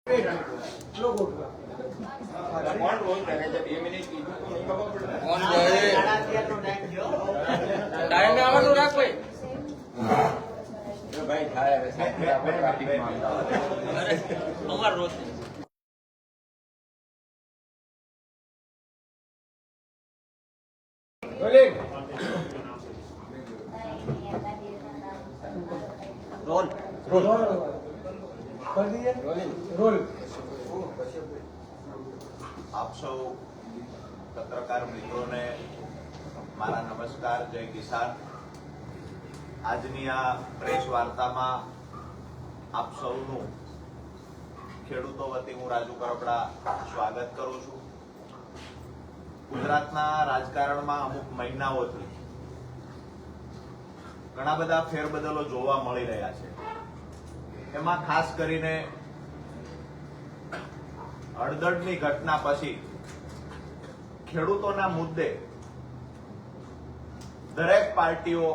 आप सौ पत्रकार मित्रों ने मारा नमस्कार। जय किसान। આજની આ પ્રેસ વાર્તામાં આપ સૌનું ખેડૂતો વતી હું રાજુ કરપડા સ્વાગત કરું છું। ગુજરાતના રાજકારણમાં અમુક મહિનાઓથી ઘણા બધા ફેરબદલો જોવા મળી રહ્યા છે। એમાં ખાસ કરીને હળદળની ઘટના પછી ખેડૂતોના મુદ્દે દરેક પાર્ટીઓ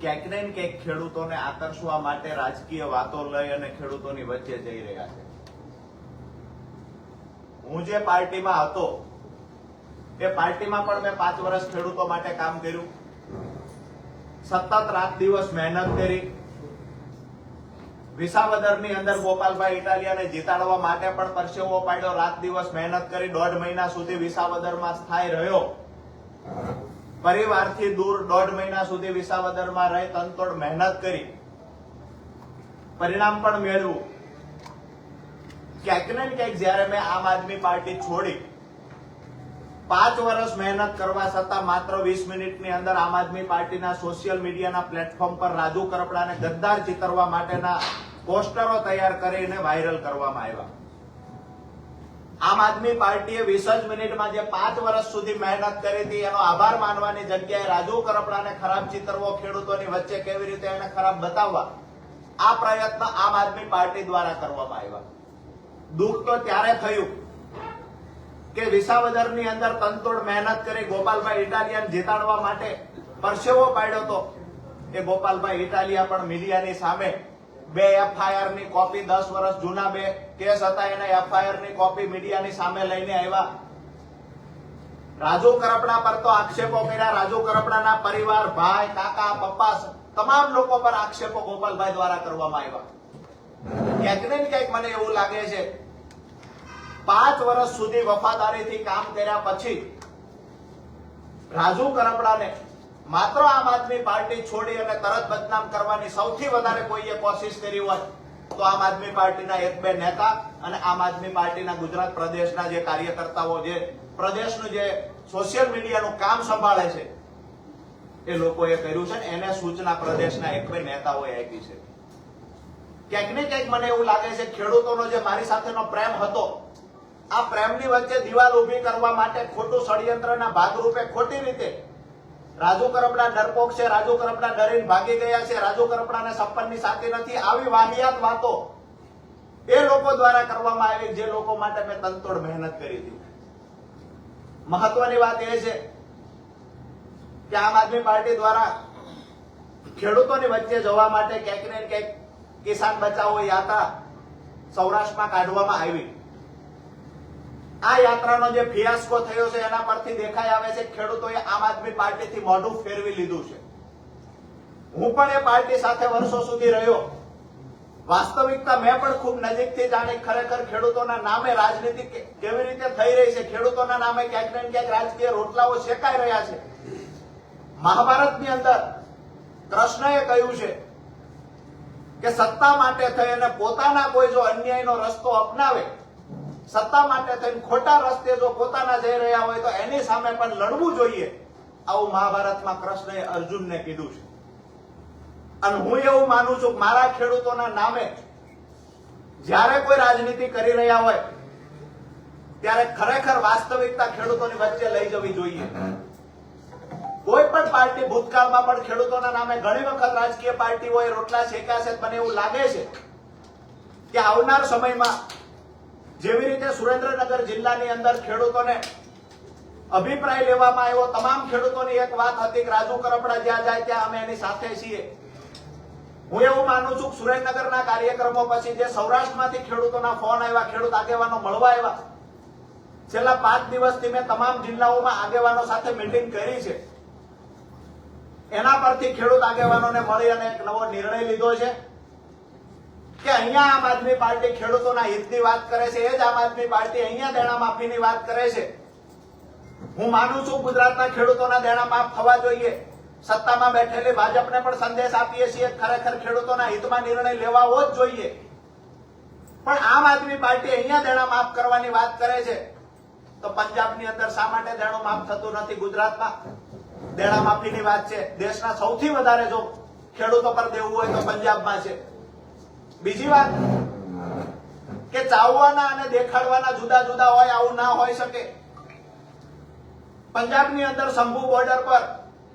ક્યાંક ને ક્યાંક ખેડૂતોને આકર્ષવા માટે રાજકીય વાતો લઈ અને ખેડૂતોની વચ્ચે જઈ રહ્યા છે। હું જે પાર્ટીમાં હતો એ પાર્ટીમાં પણ મેં 5 વર્ષ ખેડૂતો માટે કામ કર્યું। સતત રાત દિવસ મહેનત કરી। વિસાવદરની અંદર ગોપાલભાઈ ઇટાલિયાને જીતાડવા માટે પણ પરસેવો પાડ્યો, રાત દિવસ મહેનત કરી। 1.5 મહિના સુધી વિસાવદરમાં સ્થાયી રહ્યો। પરિવારથી દૂર 1.5 મહિના સુધી વિસાવદરમાં રહી તનતોડ મહેનત કરી, પરિણામ પણ મેળવ્યું। ક્યાંક ને ક્યાંક જયારે મેં આમ આદમી પાર્ટી છોડી 5 વર્ષ મહેનત કરવા છતાં માત્ર 20 મિનિટની અંદર આમ આદમી પાર્ટીના સોશિયલ મીડિયાના પ્લેટફોર્મ પર રાજુ કરપડાને ગદ્દાર ચિતરવા માટેના પોસ્ટરો તૈયાર કરીને વાયરલ કરવામાં આવ્યા। આમ આદમી પાર્ટીએ 20 જ મિનિટમાં જે 5 વર્ષ સુધી મહેનત કરી હતી એનો આભાર માનવાની જગ્યાએ રાજુ કરપડાને ખરાબ ચિતરવો, ખેડૂતોની વચ્ચે કેવી રીતે એને ખરાબ બતાવવા, આ પ્રયત્ન આમ આદમી પાર્ટી દ્વારા કરવામાં આવ્યા। દુઃખ તો ત્યારે થયું કે વિસાવદરની અંદર તનતોડ મહેનત કરી ગોપાલભાઈ ઇટાલિયાને જીતાડવા માટે પરસેવો પાડ્યો તો એ ગોપાલભાઈ ઇટાલિયા પણ મીડિયાની સામે 2 FIR ની કોપી, 10 વર્ષ જૂના 2 કેસ હતા એને FIR ની કોપી મીડિયાની સામે લઈને આવ્યા। રાજુ કરપડા પર તો આક્ષેપો કર્યા। રાજુ કરપડાના પરિવાર, ભાઈ, કાકા, પપ્પા તમામ લોકો પર આક્ષેપો ગોપાલભાઈ દ્વારા કરવામાં આવ્યા। ક્યાંક ને ક્યાંક મને એવું લાગે છે 5 વર્ષ સુધી વફાદારીથી કામ કર્યા પછી રાજુ કરપડાને માત્ર આમ આદમી પાર્ટી છોડી અને તરત બદનામ કરવાની સૌથી વધારે કોઈએ કોશિશ કરી હોય તો આમ આદમી પાર્ટીના 1-2 નેતા અને આમ આદમી પાર્ટીના ગુજરાત પ્રદેશના જે કાર્યકર્તાઓ, જે પ્રદેશનું જે સોશિયલ મીડિયાનું કામ સંભાળે છે એ લોકોએ કર્યું છે। એને સૂચના પ્રદેશના 1-2 નેતાઓએ આપી છે। ક્યાંક ને ક્યાંક મને એવું લાગે છે ખેડૂતોનો જે મારી સાથેનો પ્રેમ હતો, આ પ્રેમની વચ્ચે દિવાલ ઉભી કરવા માટે ખોટું ષડયંત્રના ભાગરૂપે ખોટી રીતે રાજુ કરપડા ડરપોક છે, રાજુ કરપડા ડરીને ભાગી ગયા છે, રાજુ કરપડાને સપનની સાથી નથી, આવી વાહિયાત વાતો એ લોકો દ્વારા કરવામાં આવી જે લોકો માટે મેં તનતોડ મહેનત કરી હતી। મહત્વની વાત એ છે કે આમ આદમી પાર્ટી દ્વારા ખેડૂતોની વચ્ચે જવા માટે ક્યાંક ને ક્યાંક કિસાન બચાવો યાત્રા સૌરાષ્ટ્રમાં કાઢવામાં આવી। આ યાત્રાનો જે ફિયાસ્કો થયો છે એના પરથી દેખાઈ આવે છે ખેડૂતોએ આમ આદમી પાર્ટીથી મોઢું ફેરવી લીધું છે। હું પણ એ પાર્ટી સાથે વર્ષો સુધી રહ્યો। વાસ્તવિકતા મેં પણ ખૂબ નજીકથી જાણી ખરેખર ખેડૂતોના નામે રાજનીતિ કેવી રીતે થઈ રહી છે, ખેડૂતોના નામે ક્યાંક ને ક્યાંક રાજકીય રોટલાઓ શેકાઈ રહ્યા છે। મહાભારતની અંદર કૃષ્ણએ કહ્યું છે કે સત્તા માટે થઈ અને પોતાના કોઈ જો અન્યાયનો રસ્તો અપનાવે, સત્તા માટે થઈને ખોટા રસ્તે જો પોતાના જઈ રહ્યા હોય તો એની સામે પણ લડવું જોઈએ। આવું મહાભારતમાં કૃષ્ણએ અર્જુનને કીધું છે। અને હું એવું માનું છું કે મારા ખેડૂતોના નામે જ્યારે કોઈ રાજનીતિ કરી રહ્યા હોય ત્યારે ખરેખર વાસ્તવિકતા ખેડૂતોની વચ્ચે લઈ જવી જોઈએ। કોઈ પણ પાર્ટી ભૂતકાળમાં પણ ખેડૂતોના નામે ઘણી વખત રાજકીય પાર્ટીઓએ રોટલા શેક્યા છે। મને એવું લાગે છે કે આવનાર સમયમાં જેવી રીતે સુરેન્દ્રનગર જિલ્લાની અંદર ખેડૂતોને અભિપ્રાય લેવામાં આવ્યો, તમામ ખેડૂતોની એક વાત હતી કે રાજુ કરપડા જ્યાં જાય ત્યાં અમે એની સાથે છીએ। હું એવું માનું છું કે સુરેન્દ્રનગરના કાર્યક્રમો પછી જે સૌરાષ્ટ્રમાંથી ખેડૂતોના ફોન આવ્યા, ખેડૂત આગેવાનો મળવા આવ્યા, છેલ્લા 5 દિવસથી મેં તમામ જિલ્લાઓમાં આગેવાનો સાથે મીટિંગ કરી છે. એના પરથી ખેડૂત આગેવાનોને મળી અને એક નવો નિર્ણય લીધો છે કે અહીંયા આમ આદમી પાર્ટી ખેડૂતોના હિતની વાત કરે છે, એ જ આમ આદમી પાર્ટી અહીંયા દેણા માફીની વાત કરે છે. હું માનું છું ગુજરાતના ખેડૂતોના દેણા માફ થવા જોઈએ. સત્તામાં બેઠેલી ભાજપને પણ સંદેશ આપીએ છીએ, ખરેખર ખેડૂતોના હિતમાં નિર્ણય લેવાવો જ જોઈએ. પણ આમ આદમી પાર્ટી અહીંયા દેણા માફ કરવાની વાત કરે છે, તો પંજાબની અંદર શા માટે દેણું માફ થતું નથી? ગુજરાતમાં દેણા માફીની વાત છે. દેશના સૌથી વધારે જો ખેડૂતો પર દેવું હોય તો પંજાબમાં છે. બીજી વાત કે ચાવવાના અને દેખાડવાના જુદા જુદા હોય, આવું ના હોઈ શકે. પંજાબની અંદર શંભુ બોર્ડર પર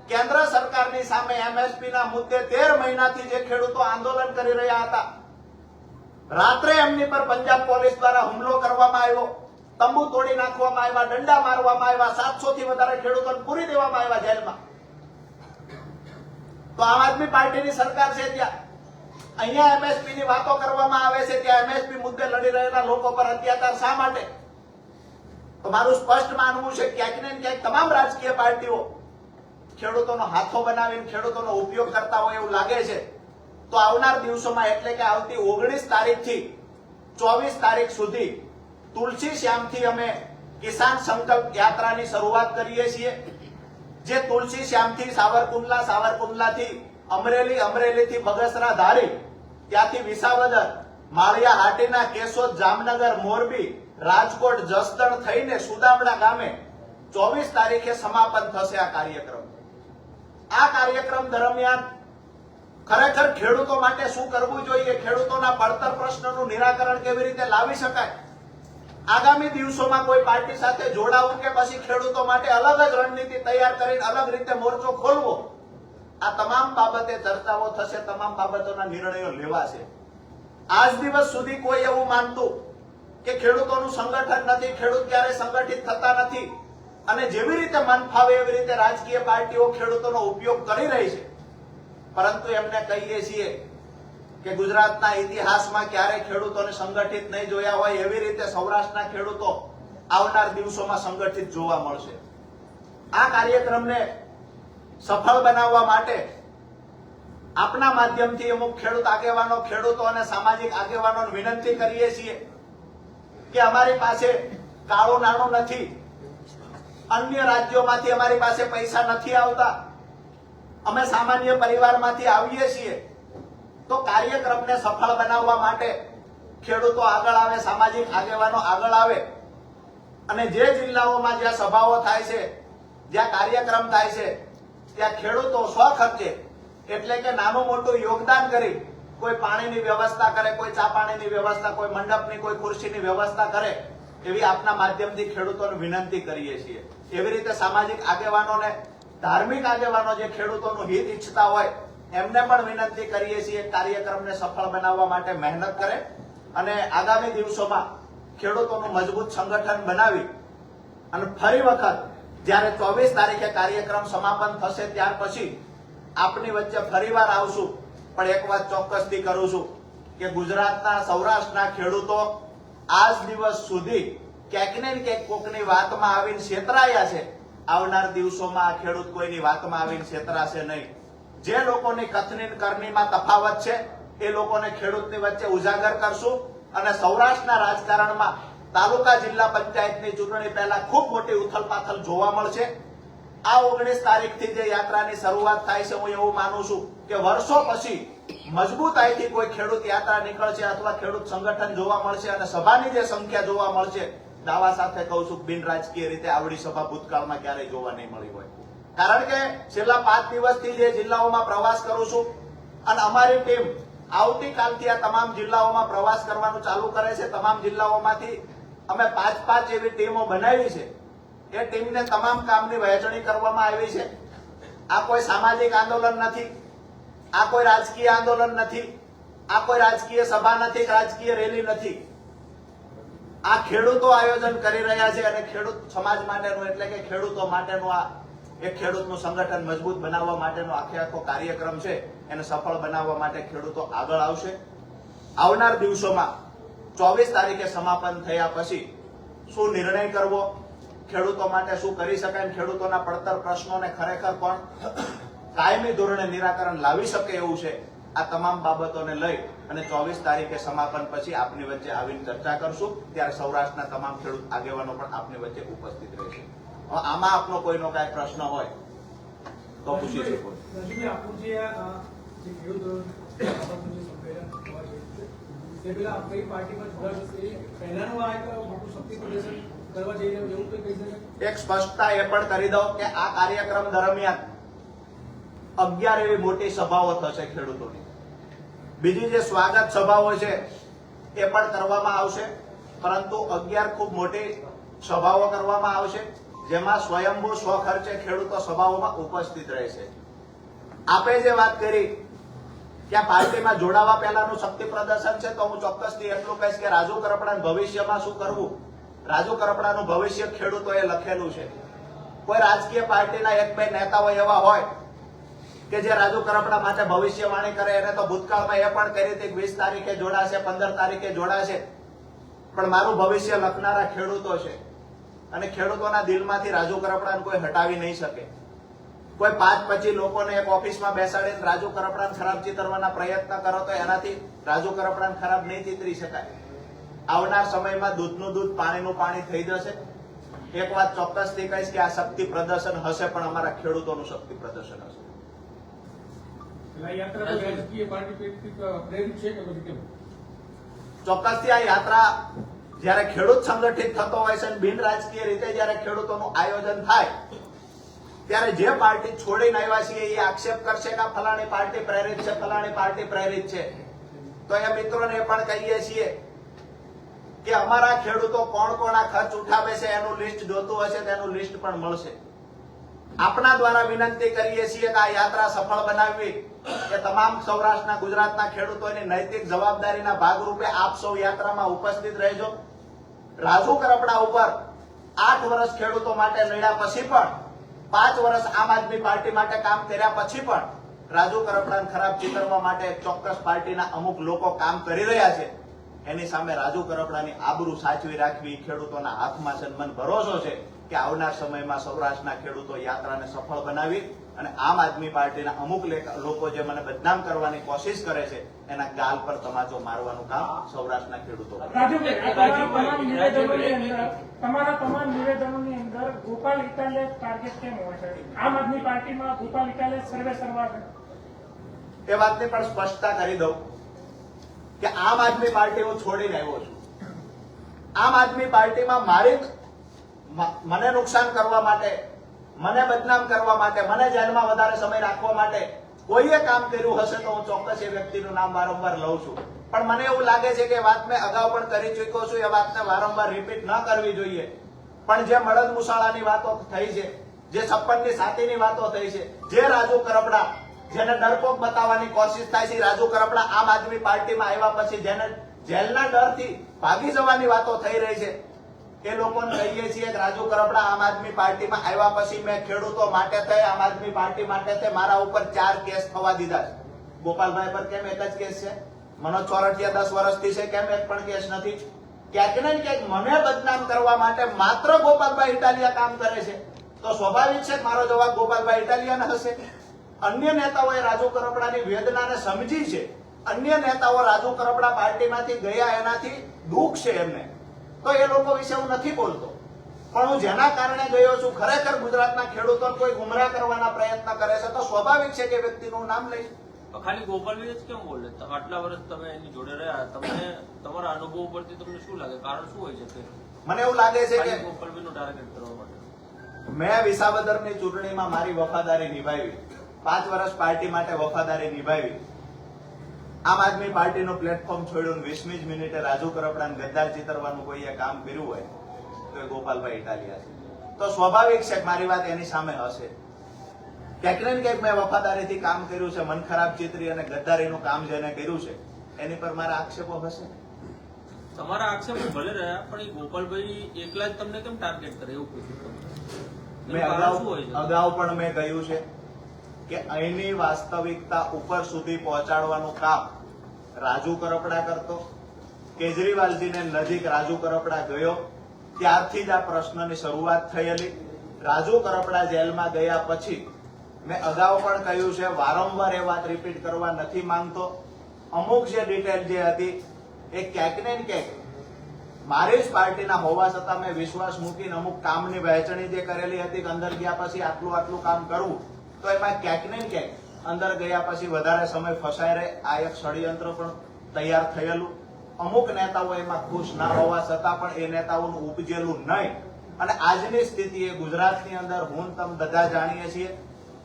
કેન્દ્ર સરકારની સામે એમએસપી ના મુદ્દે 13 મહિનાથી જે ખેડૂતો આંદોલન કરી રહ્યા હતા, રાત્રે એમની પર પંજાબ પોલીસ દ્વારા હુમલો કરવામાં આવ્યો, તંબુ તોડી નાખવામાં આવ્યા, દંડા મારવામાં આવ્યા, 700 થી વધારે ખેડૂતોને પૂરી દેવામાં આવ્યા જેલમાં. તો આમ આદમી પાર્ટીની સરકાર છે ત્યાં અહીંયા એમએસપી ની વાતો કરવામાં આવે છે, ત્યાં એમએસપી મુદ્દે લડી રહેલા લોકો પર અત્યાચાર શા માટે? તો મારું સ્પષ્ટ માનવું છે ક્યાંક ને ક્યાંક તમામ રાજકીય પાર્ટીઓ ખેડૂતોનો હાથો બનાવીને ખેડૂતોનો ઉપયોગ કરતા હોય એવું લાગે છે. તો આવનાર દિવસોમાં એટલે કે આવતી 19 તારીખથી 24 તારીખ સુધી તુલસી શ્યામથી અમે કિસાન સંકલ્પ યાત્રાની શરૂઆત કરીએ છીએ. જે તુલસી શ્યામથી સાવરકુંડલા, સાવરકુંડલાથી અમરેલી, અમરેલીથી બગસરા, ધારી, ત્યાંથી વિસાવદર, માળિયા હાટીના, કેશોદ, જામનગર, મોરબી, રાજકોટ, જસદણ થઈને સુદામડા ગામે 24 તારીખે સમાપન થશે આ કાર્યક્રમ. આ કાર્યક્રમ દરમિયાન ખરેખર ખેડૂતો માટે શું કરવું જોઈએ, ખેડૂતોના પડતર પ્રશ્નનું નિરાકરણ કેવી રીતે લાવી શકાય, આગામી દિવસોમાં કોઈ પાર્ટી સાથે જોડાવું કે પછી ખેડૂતો માટે અલગ જ રણનીતિ તૈયાર કરીને અલગ રીતે મોરચો ખોલવો, આ તમામ બાબતે ચર્ચાઓ થશે, તમામ બાબતોના નિર્ણયો લેવાશે. આજ દિવસ સુધી કોઈ એવું માનતું કે ખેડૂતોનું સંગઠન નથી, ખેડૂત ક્યારે સંગઠિત થતા નથી અને જેવી રીતે મન ફાવે એવી રીતે રાજકીય પાર્ટીઓ ખેડૂતોનો ઉપયોગ કરી રહી છે. પરંતુ એમને કહીએ છીએ કે ગુજરાતના ઇતિહાસમાં ક્યારે ખેડૂતોને સંગઠિત નહીં જોયા હોય એવી રીતે સૌરાષ્ટ્રના ખેડૂતો આવનાર દિવસોમાં સંગઠિત જોવા મળશે. આ કાર્યક્રમને સફળ બનાવવા માટે આપના માધ્યમથી અમુક ખેડૂત આગેવાનો, ખેડૂતો અને સામાજિક આગેવાનોને વિનંતી કરીએ છીએ કે અમારી પાસે કાળું નાણું નથી, અન્ય રાજ્યોમાંથી અમારી પાસે પૈસા નથી આવતા, અમે સામાન્ય પરિવારમાંથી આવીએ છીએ. તો કાર્યક્રમને સફળ બનાવવા માટે ખેડૂતો આગળ આવે, સામાજિક આગેવાનો આગળ આવે અને જે જિલ્લાઓમાં જ્યાં સભાઓ થાય છે, જ્યાં કાર્યક્રમ થાય છે, ત્યાં ખેડૂતો સ્વખર્ચે એટલે કે નાનું મોટું યોગદાન કરી કોઈ પાણીની વ્યવસ્થા કરે, કોઈ ચા પાણીની વ્યવસ્થા, કોઈ મંડપની, કોઈ ખુરશીની વ્યવસ્થા કરે એવી આપના માધ્યમથી ખેડૂતોને વિનંતી કરીએ છીએ. એવી રીતે સામાજિક આગેવાનોને, ધાર્મિક આગેવાનો જે ખેડૂતોનું હિત ઈચ્છતા હોય એમને પણ વિનંતી કરીએ છીએ કાર્યક્રમને સફળ બનાવવા માટે મહેનત કરે અને આગામી દિવસોમાં ખેડૂતોનું મજબૂત સંગઠન બનાવી અને ફરી વખત જ્યારે 24 તારીખે કાર્યક્રમ સમાપન થશે ત્યાર પછી આપની વચ્ચે ફરીવાર આવશું. પણ એક વાત ચોક્કસથી કરું છું કે ગુજરાતના, સૌરાષ્ટ્રના ખેડૂતો આજ દિવસ સુધી ક્યાંક ને ક્યાંક કોકની વાતમાં આવીને છેતરાયા છે. આવનાર દિવસોમાં આ ખેડૂત કોઈની વાતમાં આવીને છેતરાશે નહીં. જે લોકોની કથની કરણીમાં તફાવત છે એ લોકોને ખેડૂતની વચ્ચે ઉજાગર કરશું અને સૌરાષ્ટ્રના રાજકારણમાં તાલુકા જિલ્લા પંચાયતની ચૂંટણી પહેલા ખૂબ મોટી ઉથલપાથલ જોવા મળશે. આ 19 તારીખથી જે યાત્રાની શરૂઆત થાય છે, હું એવું માનું છું કે વર્ષો પછી મજબૂતાઈથી કોઈ ખેડૂત યાત્રા નીકળશે અથવા ખેડૂત સંગઠન જોવા મળશે અને સભાની જે સંખ્યા જોવા મળશે, દાવા સાથે કહું છું બિન રાજકીય રીતે આવડી સભા ભૂતકાળમાં ક્યારેય જોવા નહીં મળી હોય. કારણ કે છેલ્લા 5 દિવસથી જે જિલ્લાઓમાં પ્રવાસ કરું છું અને અમારી ટીમ આવતીકાલથી આ તમામ જિલ્લાઓમાં પ્રવાસ કરવાનું ચાલુ કરે છે. તમામ જિલ્લાઓમાંથી અમે 5 એવી ટીમો બનાવી છે. એ ટીમને તમામ કામની વહેંચણી કરવામાં આવી છે. આ કોઈ સામાજિક આંદોલન નથી, આ કોઈ રાજકીય આંદોલન નથી, આ કોઈ રાજકીય સભા નથી, રાજકીય રેલી નથી. આ ખેડૂતો આયોજન કરી રહ્યા છે અને ખેડૂત સમાજ માટેનું એટલે કે ખેડૂતો માટેનું આ એક ખેડૂતનું સંગઠન મજબૂત બનાવવા માટેનો આખો કાર્યક્રમ છે એને સફળ બનાવવા માટે ખેડૂતો આગળ આવશે. આવનાર દિવસોમાં 24 તારીખે સમાપન થયા પછી શું નિર્ણય કરવો, ખેડૂતો માટે શું કરી શકાય, ખેડૂતોના પડતર પ્રશ્નોને ખરેખર પણ કાયમી ધોરણે નિરાકરણ લાવી શકે એવું છે, આ તમામ બાબતોને લઈ અને 24 તારીખે સમાપન પછી આપની વચ્ચે આવીને ચર્ચા કરશું. ત્યારે સૌરાષ્ટ્રના તમામ ખેડૂત આગેવાનો પણ આપની વચ્ચે ઉપસ્થિત રહેશે. આમાં આપનો કોઈનો કાંઈ પ્રશ્ન હોય તો પૂછી શકો. એક સ્પષ્ટતા એ પણ કરી દઉં કે આ કાર્યક્રમ દરમિયાન 11 એવી મોટી સભાઓ થશે ખેડૂતોની. બીજી જે સ્વાગત સભાઓ છે એ પણ કરવામાં આવશે, પરંતુ 11 ખૂબ મોટી સભાઓ કરવામાં આવશે જેમાં સ્વયંભૂ સ્વખર્ચે ખેડૂતો સભાઓમાં ઉપસ્થિત રહેશે. આપે જે વાત કરી કે આ પાર્ટીમાં જોડાવા પહેલાનું શક્તિ પ્રદર્શન છે, તો હું ચોક્કસથી એટલું કહીશ કે રાજુ કરપડાનું ભવિષ્યમાં શું કરવું, રાજુ કરપડાનું ભવિષ્ય ખેડૂતોએ લખેલું છે. કોઈ રાજકીય પાર્ટીના 1-2 નેતાઓ એવા હોય કે જે રાજુ કરપડા માટે ભવિષ્યવાણી કરે, એને તો ભૂતકાળમાં એ પણ કરી હતી 20 તારીખે જોડાશે, 15 તારીખે જોડાશે, પણ મારું ભવિષ્ય લખનારા ખેડૂતો છે અને ખેડૂતોના દિલમાંથી રાજુ કરપડાને કોઈ હટાવી નહીં શકે. કોઈ 5-25 લોકોને એક ઓફિસમાં બેસાડીને રાજુ કરપડાને ખરાબ ચિતરવાના પ્રયત્ન કરો તો એનાથી રાજુ કરપડાને ખરાબ નહીં ચિતરી શકાય. આવનાર સમયમાં દૂધનું દૂધ પાણીનું પાણી થઈ જશે. એક વાત ચોક્કસથી કહીશ કે આ શક્તિ પ્રદર્શન હશે, પણ અમારા ખેડૂતોનું શક્તિ પ્રદર્શન હશે. ચોક્કસથી આ યાત્રા જયારે ખેડૂત સંગઠિત થતો હોય છે અને બિન રાજકીય રીતે જયારે ખેડૂતોનું આયોજન થાય ત્યારે જે પાર્ટી છોડીને આવ્યા છે એ આક્ષેપ કરશે કે ફલાણી પાર્ટી પ્રેરિત છે, ફલાણી પાર્ટી પ્રેરિત છે, તો એ મિત્રોને પણ કહીએ છીએ કે અમારા ખેડૂતો કોણ કોણ આ ખર્ચ ઉઠાવે છે એનું લિસ્ટ જોતું હશે તેનું લિસ્ટ પણ મળશે. આપના દ્વારા વિનંતી કરીએ છીએ કે આ યાત્રા સફળ બનાવવી એ તમામ સૌરાષ્ટ્રના ગુજરાતના ખેડૂતોની નૈતિક જવાબદારીના ભાગરૂપે આપ સૌ યાત્રામાં ઉપસ્થિત રહેજો. રાજુ કરપડા ઉપર 8 વર્ષ ખેડૂતો માટે લડ્યા પછી પણ 5 વર્ષ આમ આદમી પાર્ટી માટે કામ કર્યા પછી પણ રાજુ કરપડાને ખરાબ ચિતરવા માટે ચોક્કસ પાર્ટીના અમુક લોકો કામ કરી રહ્યા છે. એની સામે રાજુ કરપડાની આબરૂ સાચવી રાખવી ખેડૂતોના હાથમાં છે. મને ભરોસો છે કે આવનાર સમયમાં સૌરાષ્ટ્રના ખેડૂતો યાત્રાને સફળ બનાવી અને આમ આદમી પાર્ટીના અમુક લોકો જે મને બદનામ કરવાની કોશિશ કરે છે એના ગાલ પર તમાચો મારવાનું કામ સૌરાષ્ટ્રના ખેડૂતો કરે. તમારા તમામ નિવેદનોની અંદર ગોપાલ ઇટાલિયા ટાર્ગેટ કેમ હોય છે? આમ આદમી પાર્ટીમાં ગોપાલ ઇટાલિયા સર્વે સર્વા છે. એ વાતની પણ સ્પષ્ટતા કરી દઉં કે આમ આદમી પાર્ટી હું છોડીને આવ્યો છું. આમ આદમી પાર્ટીમાં મને નુકસાન કરવા માટે, મને બદનામ કરવા માટે, મને જેલમાં વધારે સમય રાખવા માટે કોઈએ કામ કર્યું હશે તો હું ચોક્કસ એ વ્યક્તિનું નામ વારંવાર લઉં છું. પણ મને એવું લાગે છે કે વાત મેં અગાઉ પણ કરી ચૂક્યો છું, એ વાતને વારંવાર રિપીટ ન કરવી જોઈએ. પણ જે મળદ મુસાળાની વાતો થઈ છે, જે 56ની સાતીની વાતો થઈ છે, જે રાજુ કરપડા જેને ડરપોક બતાવવાની કોશિશ થાય છે, રાજુ કરપડા આમ આદમી પાર્ટીમાં આવ્યા પછી જેને જેલના ડરથી ભાગી જવાની વાતો થઈ રહી છે, એ લોકોને કહીએ છીએ કે રાજુ કરપડા આમ આદમી પાર્ટીમાં આવ્યા પછી મેં ખેડૂતો માટે થઈ, આમ આદમી પાર્ટી માટે થઈ મારા ઉપર 4 કેસ થવા દીધા છે. ગોપાલભાઈ પર કેમ એક જ કેસ છે? મનોજ ચોરઠિયા 10 વર્ષથી છે, કેમ એક પણ કેસ નથી? ક્યાંક ને ક્યાંક મને બદનામ કરવા માટે માત્ર ગોપાલભાઈ ઇટાલિયા કામ કરે છે, તો સ્વાભાવિક છે મારો જવાબ ગોપાલભાઈ ઇટાલિયાને હશે. અન્ય નેતાઓએ રાજુ કરપડાની વેદનાને સમજી છે. અન્ય નેતાઓ રાજુ કરપડા પાર્ટીમાંથી ગયા એનાથી દુઃખ છે એમને, તો એ લોકો વિશે હું નથી બોલતો. પણ હું જેના કારણે ગયો છું, ખરેખર ગુજરાતના ખેડૂતોને કોઈ ગુમરાહ કરવાના પ્રયત્ન કરે છે તો સ્વાભાવિક છે કે વ્યક્તિનું નામ લઈશ. ખાલી ગોપાલભાઈ જ કેમ બોલે? આટલા વર્ષ તમે એની જોડે રહ્યા, તમને તમારા અનુભવ પરથી તમને શું લાગે, કારણ શું હોય છે? મને એવું લાગે છે કે ગોપાલભાઈનું ટાર્ગેટ કરવા માટે મેં વિસાવદરની ચૂંટણીમાં મારી વફાદારી નિભાવી, 5 વર્ષ પાર્ટી માટે વફાદારી નિભાવી. આમ આદમી પાર્ટીનું પ્લેટફોર્મ છોડ્યું 20મી જ મિનિટે રાજુ કરપડાને ગદ્દાર ચિતરવાનું કોઈએ કામ કર્યું હોય તો એ ગોપાલભાઈ ઇટાલિયા છે. તો સ્વાભાવિક છે કે મારી વાત એની સામે હશે. ક્યાંક ને ક્યાંક મેં વફાદારીથી કામ કર્યું છે, મન ખરાબ ચિતરી અને ગદ્દારીનું કામ જેને કર્યું છે એની પર મારા આક્ષેપો હશે. તમારા આક્ષેપો ભલે રહ્યા, પણ એ ગોપાલભાઈ એકલા જ તમને કેમ ટાર્ગેટ કરે એવું પૂછ્યું? મેં એનું કારણ શું હોય છે? અગાઉ પણ મેં કહ્યું છે કે અહીંની વાસ્તવિકતા ઉપર સુધી પહોંચાડવાનું કામ રાજુ કરપડા કરતો. કેજરીવાલજીને નજીક રાજુ કરપડા ગયો ત્યારથી જ આ પ્રશ્નની શરૂઆત થયેલી. રાજુ કરપડા જેલમાં ગયા પછી મેં અગાઉ પણ કહ્યું છે, વારંવાર એ વાત રિપીટ કરવા નથી માંગતો. અમુક જે ડિટેલ જે હતી એ ક્યાંક ને ક્યાંક મારી જ પાર્ટીના હોવા છતાં મેં વિશ્વાસ મૂકીને અમુક કામની વહેંચણી જે કરેલી હતી કે અંદર ગયા પછી આટલું કામ કરવું, તો એમાં ક્યાંક ને ક્યાંક અંદર ગયા પછી વધારે સમય ફસાય રહે, આ એક ષડયંત્ર પણ તૈયાર થયેલું. અમુક નેતાઓ એમાં ખુશ ના હોવા છતાં પણ એ નેતાઓનું ઉપજેલું નહીં. અને આજની સ્થિતિ એ ગુજરાતની અંદર હું તમે બધા જાણીએ છીએ.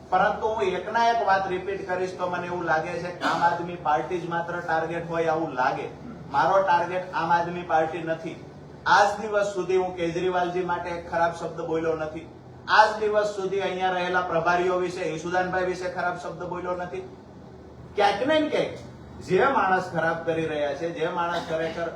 પરંતુ હું એકના એક વાત રિપીટ કરીશ તો મને એવું લાગે છે કે આમ આદમી પાર્ટી જ માત્ર ટાર્ગેટ હોય આવું લાગે. મારો ટાર્ગેટ આમ આદમી પાર્ટી નથી. આજ દિવસ સુધી હું કેજરીવાલજી માટે એક ખરાબ શબ્દ બોલ્યો નથી. આજ દિવસ સુધી અહીંયા રહેલા પ્રભારીઓ વિશે, ઈશુદાનભાઈ વિશે ખરાબ શબ્દ બોલ્યો નથી. ક્યાંક ને ક્યાંક જે માણસ ખરાબ કરી રહ્યા છે, જે માણસ ખરેખર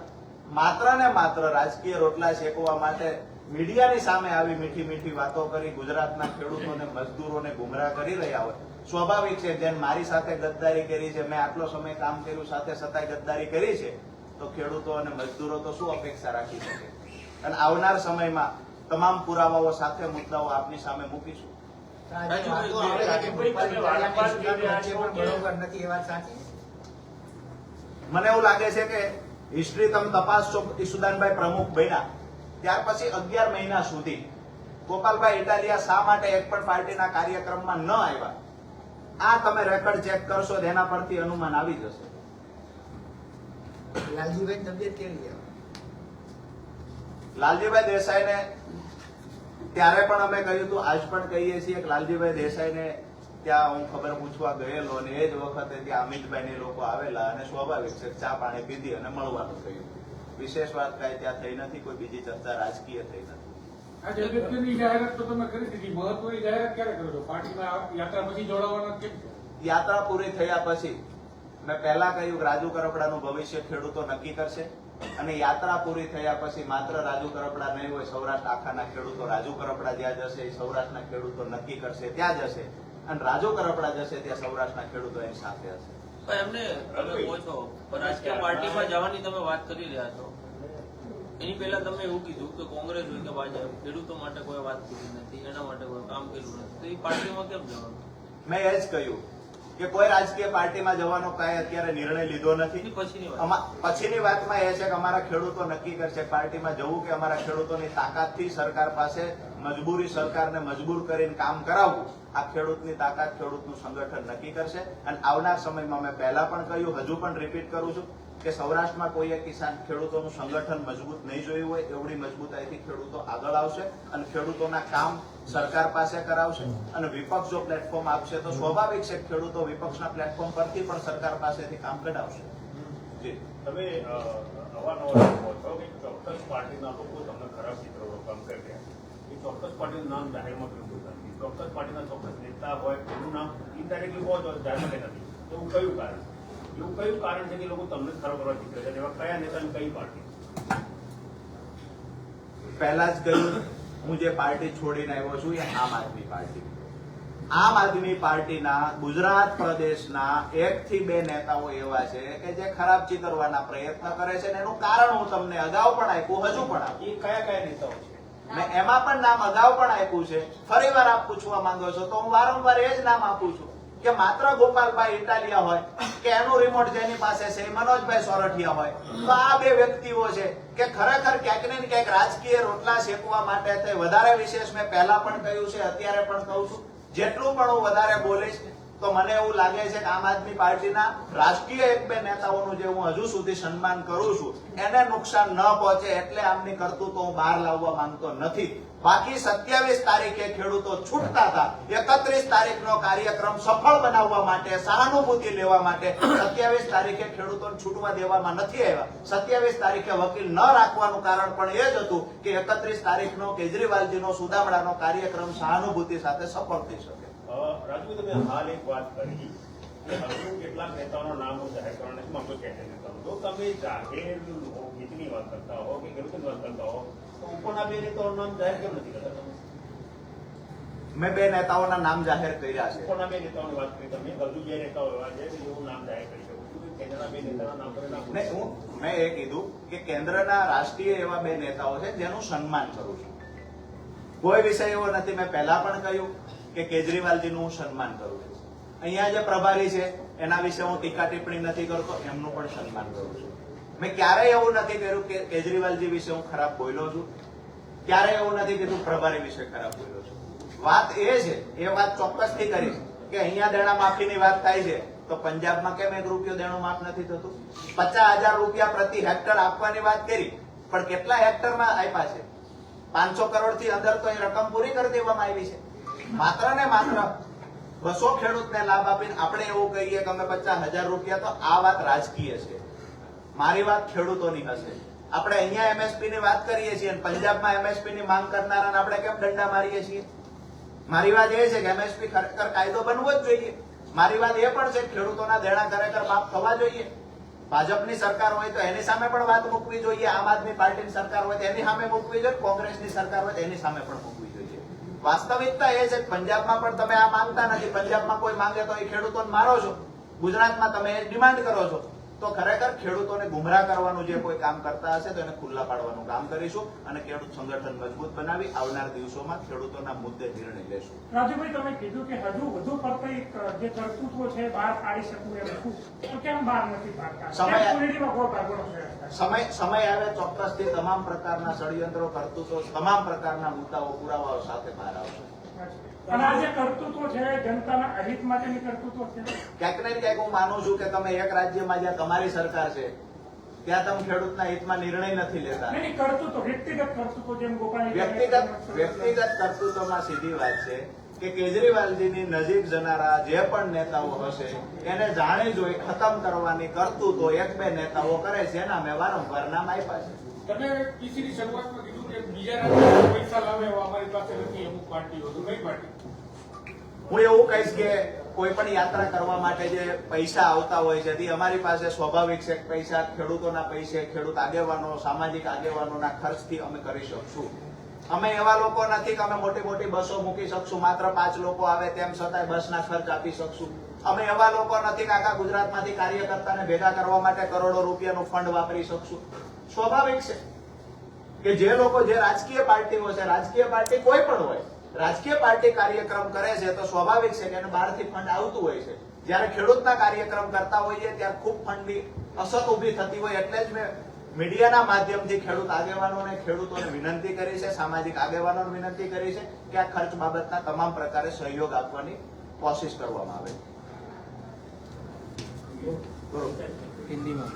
માત્ર ને માત્ર રાજકીય રોટલા શેકવા માટે મીડિયાની સામે આવી મીઠી મીઠી વાતો કરી ગુજરાતના ખેડૂતોને, મજદૂરોને ગુમરાહ કરી રહ્યા હોય, સ્વાભાવિક છે. જેમ મારી સાથે ગદ્દારી કરી છે, મેં આટલો સમય કામ કર્યું, સાથે છતાંય ગદ્દારી કરી છે, તો ખેડૂતો અને મજદૂરો તો શું અપેક્ષા રાખી શકે? અને આવનાર સમયમાં તમામ પુરાવાઓ સાથે મુદ્દાઓ આપની સામે મૂકીશું. મને એવું લાગે છે કે હિસ્ટ્રી તમે તપાસશો, ઈશુદાનભાઈ પ્રમુખ બન્યા ત્યાર પછી 11 મહિના સુધી ગોપાલભાઈ ઇટાલિયા શા માટે એક પણ પાર્ટીના કાર્યક્રમમાં ન આવ્યા, આ તમે રેકોર્ડ ચેક કરશો તો એના પરથી અનુમાન આવી જશે. લાલજીભાઈ તબિયત કેવી છે? લાલજીભાઈ દેસાઈને ત્યારે પણ અમે કહ્યું હતું, આજ પણ કહીએ છીએ કે લાલજીભાઈ દેસાઈને ત્યાં હું ખબર પૂછવા ગયેલો અને એ જ વખતે ત્યાં અમિતભાઈ ને લોકો આવેલા અને સ્વાભાવિક છે ચા પાણી પીધી અને મળવાનું થયું. વિશેષ વાત કઈ ત્યાં થઈ નથી, કોઈ બીજી ચર્ચા રાજકીય થઈ નથી. આજે અગત્યની જાહેરાત તો તમે કરી દીધી, મહત્વની જાહેરાત ક્યારે કરો છો? પાર્ટીમાં યાત્રા પછી જોડાવાના કેમ છો? યાત્રા પૂરી થયા પછી મેં પહેલા કહ્યું કે રાજુ કરપડાનું ભવિષ્ય ખેડૂતો નક્કી કરશે અને યાત્રા પૂરી થયા પછી માત્ર રાજુ કરપડા નહીં હોય, સૌરાષ્ટ્ર આખાના ખેડૂતો, રાજુ કરપડા જ્યાં જશે એ સૌરાષ્ટ્રના ખેડૂતો નક્કી કરશે ત્યાં જશે અને રાજુ કરપડા જશે ત્યાં સૌરાષ્ટ્રના ખેડૂતો એની સાથે હશે. પણ એમને તમે કહો છો રાજકીય પાર્ટીમાં જવાની તમે વાત કરી રહ્યા છો, એની પહેલા તમે એવું કીધું કે કોંગ્રેસ હોય કે ભાજપ ખેડૂતો માટે કોઈ વાત કરી નથી, એના માટે કોઈ કામ કર્યું નથી, તો એ પાર્ટીમાં કેમ જવાનું? મેં એ જ કહ્યું કે કોઈ રાજકીય પાર્ટીમાં જવાનો કઈ અત્યારે નિર્ણય લીધો નથી. પછીની વાત પછીની વાતમાં એ છે કે અમારા ખેડૂતો નક્કી કરશે પાર્ટીમાં જવું કે અમારા ખેડૂતોની તાકાતથી સરકાર પાસે મજબૂરી સરકારને મજબૂર કરીને કામ કરાવવું. આ ખેડૂતની તાકાત, ખેડૂતનું સંગઠન નક્કી કરશે. અને આવનાર સમયમાં મેં પહેલા પણ કહ્યું, હજુ પણ રિપીટ કરું છું કે સૌરાષ્ટ્રમાં કોઈએ કિસાન ખેડૂતોનું સંગઠન મજબૂત નહીં જોયું હોય, એવડી મજબૂતાઈથી ખેડૂતો આગળ આવશે અને ખેડૂતોના કામ સરકાર પાસે કરાવશે. અને વિપક્ષ જો પ્લેટફોર્મ આપશે તો સ્વાભાવિક છે ખેડૂતો વિપક્ષના પ્લેટફોર્મ પરથી પણ સરકાર પાસેથી કામ કઢાવશે. જી, તમે અવારનવાર કહો છો કે ચોક્કસ પાર્ટીના લોકો તમને ખરાબ ચિત્રો કામ કરી રહ્યા છે. એ ચોક્કસ પાર્ટીનું નામ જાહેરમાં કર્યું નથી. ચોક્કસ પાર્ટીના ચોક્કસ નેતા હોય એનું નામ ઇનડાયરેક્ટલી કહો તો જાહેરમાં નથી. એવું કયું કારણ? એવું કયું કારણ છે કે લોકો તમને ખરાબ કરવા ચિત્ર છે? એવા કયા નેતાની કઈ પાર્ટી? પહેલા જ કહ્યું, હું જે પાર્ટી છોડીને આવ્યો છું એ આમ આદમી પાર્ટી. આમ આદમી પાર્ટીના ગુજરાત પ્રદેશના 1 થી 2 નેતાઓ એવા છે કે જે ખરાબ ચિતરવાના પ્રયત્ન કરે છે અને એનું કારણ હું તમને અગાઉ પણ આપ્યું, હજુ પણ આપ્યું. એ કયા કયા નેતાઓ છે? મેં એમાં પણ નામ અગાઉ પણ આપ્યું છે. ફરી વાર આપ પૂછવા માંગો છો તો હું વારંવાર એ જ નામ આપું છું કે માત્ર ગોપાલભાઈ ઇટાલિયા હોય કે એનું રિમોટ જેની પાસે છે એ મનોજભાઈ સોરઠિયા હોય, તો આ 2 વ્યક્તિઓ છે કે ખરેખર ક્યાંક ને ક્યાંક રાજકીય રોટલા શેકવા માટે તે વધારે વિશેષ મેં પહેલા પણ કહ્યું છે, અત્યારે પણ કહું છું, જેટલું પણ હું વધારે બોલીશ તો મને એવું લાગે છે કે આમ આદમી પાર્ટીના રાજકીય 1-2 નેતાઓનું જે હું હજુ સુધી સન્માન કરું છું એને નુકસાન ન પહોંચે એટલે આમની કરતૂતો હું બહાર લાવવા માંગતો નથી. બાકી 27 તારીખે ખેડૂતો છૂટતા હતા, 31 તારીખનો કાર્યક્રમ સફળ બનાવવા માટે, સહાનુભૂતિ લેવા માટે 27 તારીખે ખેડૂતોને છૂટવા દેવામાં નથી આવ્યા. 27 તારીખે વકીલ ન રાખવાનું કારણ પણ એ જ હતું કે 31 તારીખનો કેજરીવાલજીનો સુદામડાનો કાર્યક્રમ સહાનુભૂતિ સાથે સફળ થઈ શકે. રાજુ, તમે હાલ એક વાત કરી કે હજુ કેટલાક નેતાઓના નામ હું જાહેર કરવા નથી માંગતો. જો તમે જાહેર હિતની વાત કરતા હો કે ખેડૂતોની વાત કરતા હો તો ઉપરના 2 નેતાઓનું નામ જાહેર કેમ નથી કરતા તમે? 2 નેતાઓનું નામ જાહેર કરવા માંગુ છું. કારણ કે 2 નેતાઓ એવા છે કે જે ખરેખર રાજકીય રોટલા શેકવા માટે, રાજકીય રોટલા શેકવા માટે, ખેડૂતોના કામ સરકાર પાસે કરાવશે અને ખેડૂતોના કામ મેં બે નેતાઓના નામ જાહેર કર્યા છે. કોના બે નેતાઓની વાત કરી તમે? હજુ બે નેતાઓ એવા છે કે એવું નામ જાહેર કરી શકું છું કે કેન્દ્રના બે નેતાના નામ તમે ના ને મેં એ કીધું કે કેન્દ્રના રાષ્ટ્રીય એવા બે નેતાઓ છે જેનું સન્માન કરું છું. કોઈ વિષય એવો નથી. મેં પહેલા પણ કહ્યું કે કેજરીવાલજીનું હું સન્માન કરું છું. અહીંયા જે પ્રભારી છે એના વિશે હું ટીકા ટિપ્પણી નથી કરતો, એમનું પણ સન્માન કરું છું. મેં ક્યારેય એવું નથી કર્યું કે કેજરીવાલજી વિશે હું ખરાબ બોલ્યો છું. ક્યારેય એવું નથી કીધું પ્રભારી વિશે ખરાબ બોલ્યો છું. વાત એ છે, એ વાત ચોક્કસથી કરીશ કે અહીંયા દેણા માફીની વાત થાય છે તો પંજાબમાં કેમ 1 રૂપિયો દેણું માફ નથી થતું? 50,000 રૂપિયા પ્રતિ હેક્ટર આપવાની વાત કરી, પણ કેટલા હેક્ટરમાં આપ્યા છે? 500 કરોડથી અંદર તો એ રકમ પૂરી કરી દેવામાં આવી છે. માત્ર ને માત્ર 200 ખેડૂતને લાભ આપીને આપણે એવું કહીએ કે અમે 50,000 રૂપિયા, તો આ વાત રાજકીય છે. મારી વાત ખેડૂતોની હશે. આપણે અહીંયા એમએસપી ની વાત કરીએ છીએ અને પંજાબમાં એમએસપી ની માંગ કરનારાને આપણે કેમ દંડા મારીએ છીએ? મારી વાત એ છે કે એમએસપી ખરેખર કાયદો બનવો જ જોઈએ. મારી વાત એ પણ છે કે ખેડૂતોના દેણા ખરેખર માફ થવા જોઈએ. ભાજપની સરકાર હોય તો એની સામે પણ વાત મૂકવી જોઈએ. આમ આદમી પાર્ટીની સરકાર હોય તો એની સામે મૂકવી જોઈએ. કોંગ્રેસની સરકાર હોય તો એની સામે પણ મૂકવી જોઈએ. વાસ્તવિકતા એ છે કે પંજાબમાં પણ તમે આ માંગતા નથી. પંજાબમાં કોઈ માંગે તો એ ખેડૂતોને મારો છો. ગુજરાતમાં તમે ડિમાન્ડ કરો છો. તો ખરેખર ખેડૂતોને ગુમરાહ કરવાનું જે કોઈ કામ કરતા હશે તો એને ખુલ્લા પાડવાનું કામ કરીશું અને ખેડૂત સંગઠન મજબૂત બનાવી આવનાર દિવસોમાં ખેડૂતોના મુદ્દે નિર્ણય લેશું. રાજુભાઈ, તમે કીધું કે હજુ વધુ પડતી જે કરતૂતો છે બહાર પાડી શકું એમ છું, તો કેમ બહાર નથી પાડતા? સમય- કેમ કોમેડીમાં ગોળ ભાગવાનો પ્રયાસ થાય? સમય આવે ચોક્કસથી તમામ પ્રકારના ષડયંત્રો, કરતૂતો, તમામ પ્રકારના મુદ્દાઓ, પુરાવાઓ સાથે બહાર આવશે. અને આ જે કરતૂતો છે જનતાના અહિત માટેની કરતૂતો છે. ક્યાંક ને ક્યાંક હું માનું છું કે તમે એક રાજ્યમાં જ્યાં તમારી સરકાર છે ત્યાં તમે ખેડૂતના હિતમાં નિર્ણય નથી લેતા. નહીં, કરતૂતો, વ્યક્તિગત કરતૂતો, જેમ ગોપાલ વ્યક્તિગત કરતૂતોમાં સીધી વાત છે કે કેજરીવાલજીની નજીક જનારા જે પણ નેતાઓ હશે એને જાણી જોઈ ખતમ કરવાની કરતૂતો 1-2 નેતાઓ કરે છે. એના મેં વારંવાર નામ આપ્યા છે. તમે પીસીની શરૂઆતમાં કીધું કે બીજા રાજ્યોમાં પૈસા લાવે એવા અમારી પાસે નથી અમુક પાર્ટીઓ. તો કઈ પાર્ટી? હું એવું કહીશ કે કોઈ પણ યાત્રા કરવા માટે જે પૈસા આવતા હોય છે તે અમારી પાસે સ્વાભાવિક છે. પૈસા ખેડૂતોના પૈસે, ખેડૂત આગેવાનો, સામાજિક આગેવાનોના ખર્ચથી અમે કરી શકશું. અમે એવા લોકો નથી કે અમે મોટી મોટી બસો મૂકી શકશું. માત્ર 5 લોકો આવે તેમ છતાંય બસના ખર્ચ આપી શકશું. અમે એવા લોકો નથી કે આખા ગુજરાતમાંથી કાર્યકર્તાને ભેગા કરવા માટે કરોડો રૂપિયાનું ફંડ વાપરી શકશું. સ્વાભાવિક છે કે જે લોકો, જે રાજકીય પાર્ટીઓ છે, રાજકીય પાર્ટી કોઈ પણ હોય, રાજકીય પાર્ટી કાર્યક્રમ કરે છે તો સ્વાભાવિક છે કે એને બહારથી ફંડ આવતું હોય છે. જયારે ખેડૂતના કાર્યક્રમ કરતા હોઈએ ત્યારે ખૂબ ફંડની અછત ઉભી થતી હોય. એટલે જ મેં મીડિયાના માધ્યમથી ખેડૂત આગેવાનોને, ખેડૂતોને વિનંતી કરી છે, સામાજિક આગેવાનોને વિનંતી કરી છે કે આ ખર્ચ બાબતના તમામ પ્રકારે સહયોગ આપવાની કોશિશ કરવામાં આવે. હિન્દીમાં